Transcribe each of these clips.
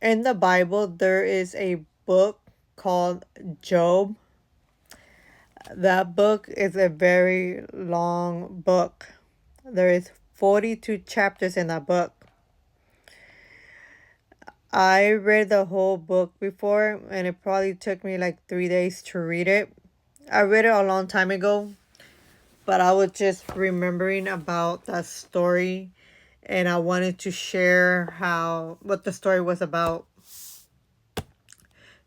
In the Bible, there is a book called Job. That book is a very long book. There is 42 chapters in that book. I read the whole book before, and it probably took me like 3 days to read it. I read it a long time ago, but I was just remembering about that story, and I wanted to share how what the story was about.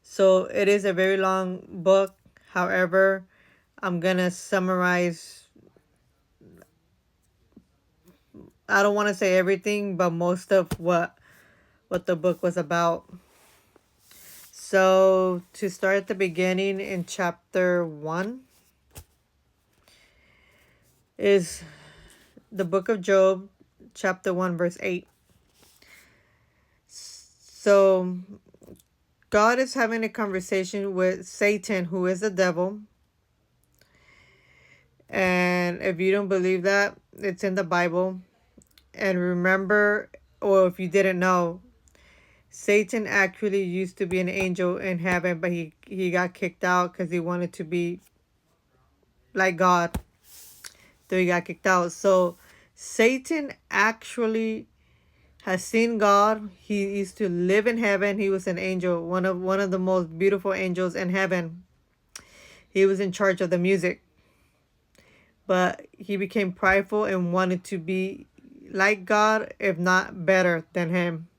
So it is a very long book. However, I'm gonna summarize. I don't want to say everything, but most of what the book was about. So to start at the beginning in chapter 1 is the book of Job, chapter 1 verse 8. So God is having a conversation with Satan, who is the devil. And if you don't believe that, it's in the Bible. And remember, or if you didn't know, Satan actually used to be an angel in heaven, but he got kicked out because he wanted to be like God. So he got kicked out. So Satan actually has seen God. He used to live in heaven. He was an angel, one of the most beautiful angels in heaven. He was in charge of the music. But he became prideful and wanted to be like God, if not better than him.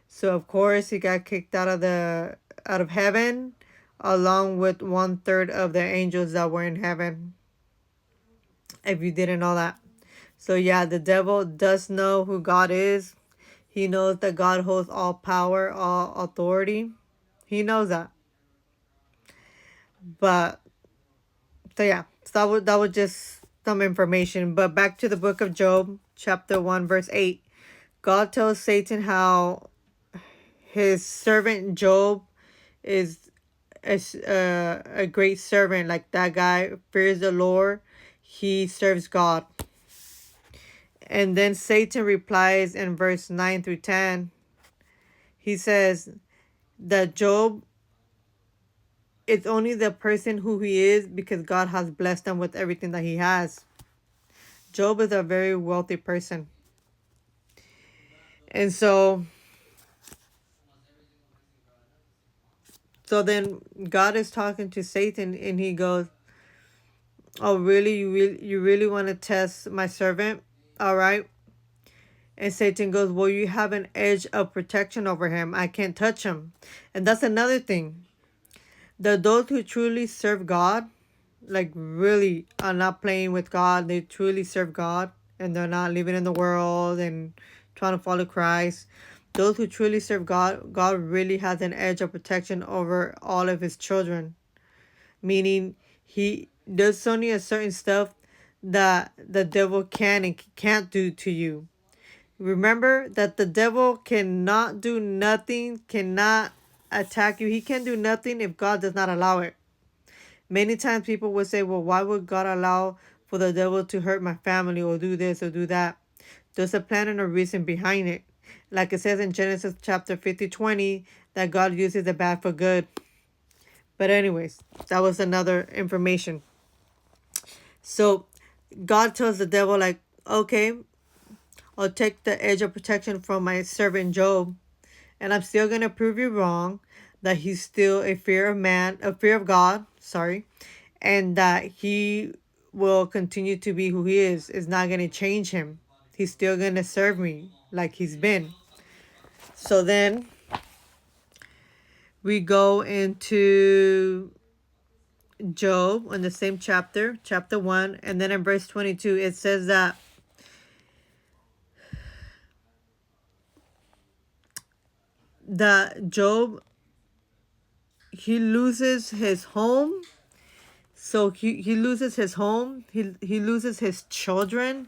So of course he got kicked out of heaven, along with 1/3 of the angels that were in heaven. If you didn't know that. So yeah, the devil does know who God is. He knows that God holds all power, all authority. He knows that. But so yeah, so that was just some information. But back to the book of Job, chapter 1, verse 8. God tells Satan how his servant Job is a great servant. Like that guy fears the Lord, he serves God. And then Satan replies in verse 9 through 10. He says that Job is only the person who he is because God has blessed him with everything that he has. Job is a very wealthy person. And so then God is talking to Satan and he goes, "Oh, really? You really want to test my servant? All right." And Satan goes, "Well, you have an edge of protection over him. I can't touch him." And that's another thing. Those who truly serve God, like really are not playing with God, they truly serve God and they're not living in the world and trying to follow Christ. Those who truly serve God, God really has an edge of protection over all of his children. Meaning he does only a certain stuff that the devil can and can't do to you. Remember that the devil cannot do nothing, cannot attack you. He can do nothing if God does not allow it. Many times people would say, well, why would God allow for the devil to hurt my family or do this or do that? There's a plan and a reason behind it. Like it says in Genesis chapter 50:20, that God uses the bad for good. But anyways, that was another information. So God tells the devil, like, okay, I'll take the edge of protection from my servant Job, and I'm still gonna prove you wrong, that he's still a fear of God, sorry, and that he will continue to be who he is. It's not gonna change him. He's still gonna serve me like he's been. So then we go into Job in the same chapter, chapter 1, and then in verse 22 it says that Job, he loses his home. So he loses his home, he loses his children,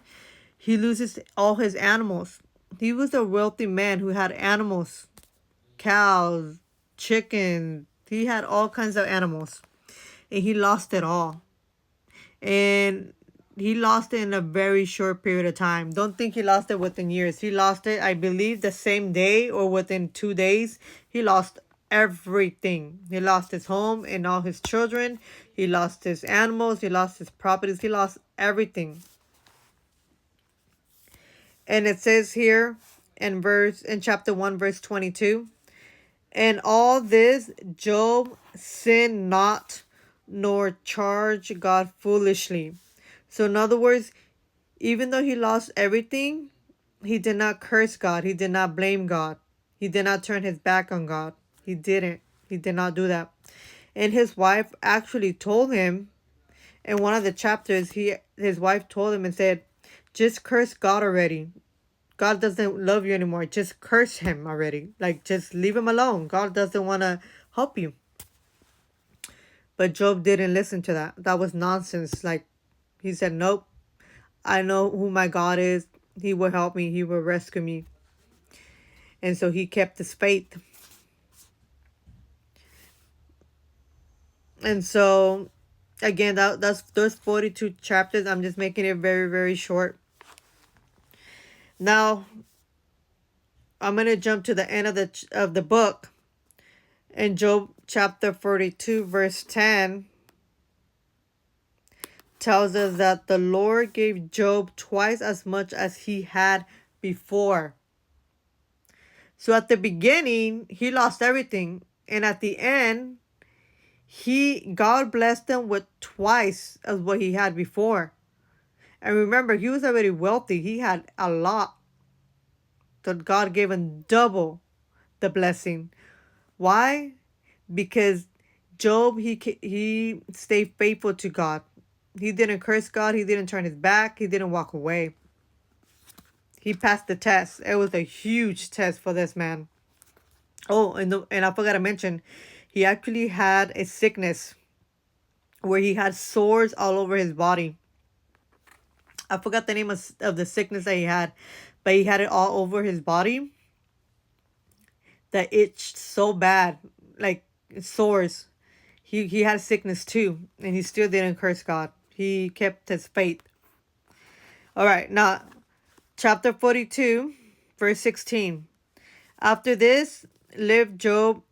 he loses all his animals. He was a wealthy man who had animals, cows, chickens. He had all kinds of animals, and he lost it all. And he lost it in a very short period of time. Don't think he lost it within years. He lost it, I believe, the same day or within 2 days. He lost everything. He lost his home and all his children. He lost his animals. He lost his properties. He lost everything. And it says here in chapter 1, verse 22, and all this Job sinned not, nor charged God foolishly. So in other words, even though he lost everything, he did not curse God. He did not blame God. He did not turn his back on God. He didn't. He did not do that. And his wife actually told him in one of the chapters, his wife told him and said, just curse God already. God doesn't love you anymore. Just curse him already. Like, just leave him alone. God doesn't want to help you. But Job didn't listen to that. That was nonsense. Like, he said, nope. I know who my God is. He will help me. He will rescue me. And so he kept his faith. And so, again, that's those 42 chapters. I'm just making it very, very short. Now, I'm going to jump to the end of the book. In Job chapter 42, verse 10, tells us that the Lord gave Job twice as much as he had before. So at the beginning, he lost everything. And at the end, God blessed him with twice as what he had before. And remember, he was already wealthy. He had a lot. So God gave him double the blessing. Why? Because Job, he stayed faithful to God. He didn't curse God. He didn't turn his back. He didn't walk away. He passed the test. It was a huge test for this man. Oh, and I forgot to mention, he actually had a sickness where he had sores all over his body. I forgot the name of the sickness that he had, but he had it all over his body that itched so bad, like sores. He had sickness too, and he still didn't curse God. He kept his faith. All right, now chapter 42, verse 16. After this lived Job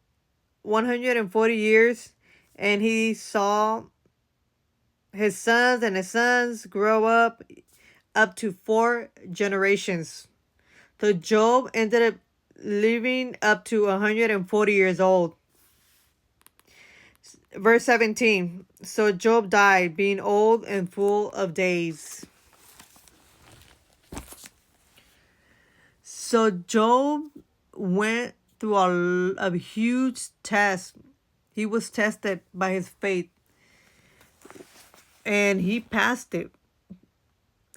140 years, and he saw his sons and his sons grow up to 4 generations. So Job ended up living up to 140 years old. Verse 17. So Job died, being old and full of days. So Job went through a huge test. He was tested by his faith, and he passed it.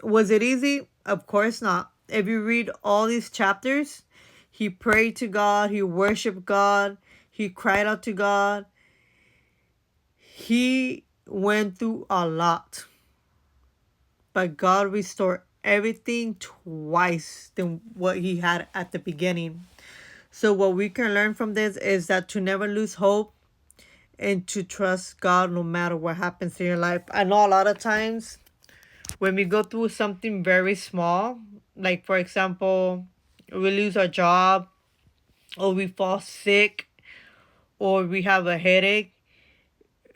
Was it easy? Of course not. If you read all these chapters, he prayed to God, he worshiped God, he cried out to God. He went through a lot. But God restored everything twice than what he had at the beginning. So what we can learn from this is that to never lose hope and to trust God no matter what happens in your life. I know a lot of times when we go through something very small, like for example, we lose our job, or we fall sick, or we have a headache,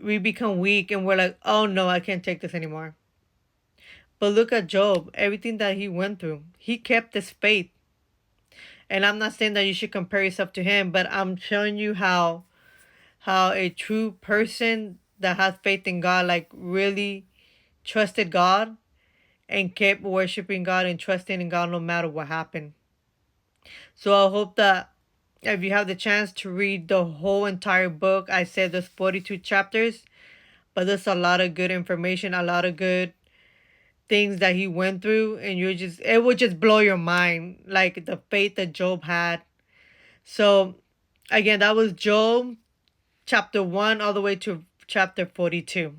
we become weak and we're like, oh no, I can't take this anymore. But look at Job, everything that he went through. He kept his faith. And I'm not saying that you should compare yourself to him, but I'm showing you how a true person that has faith in God, like really trusted God and kept worshiping God and trusting in God no matter what happened. So I hope that if you have the chance to read the whole entire book, I said there's 42 chapters, but there's a lot of good information, a lot of good things that he went through, and it would just blow your mind, like the faith that Job had. So again, that was Job chapter 1 all the way to chapter 42.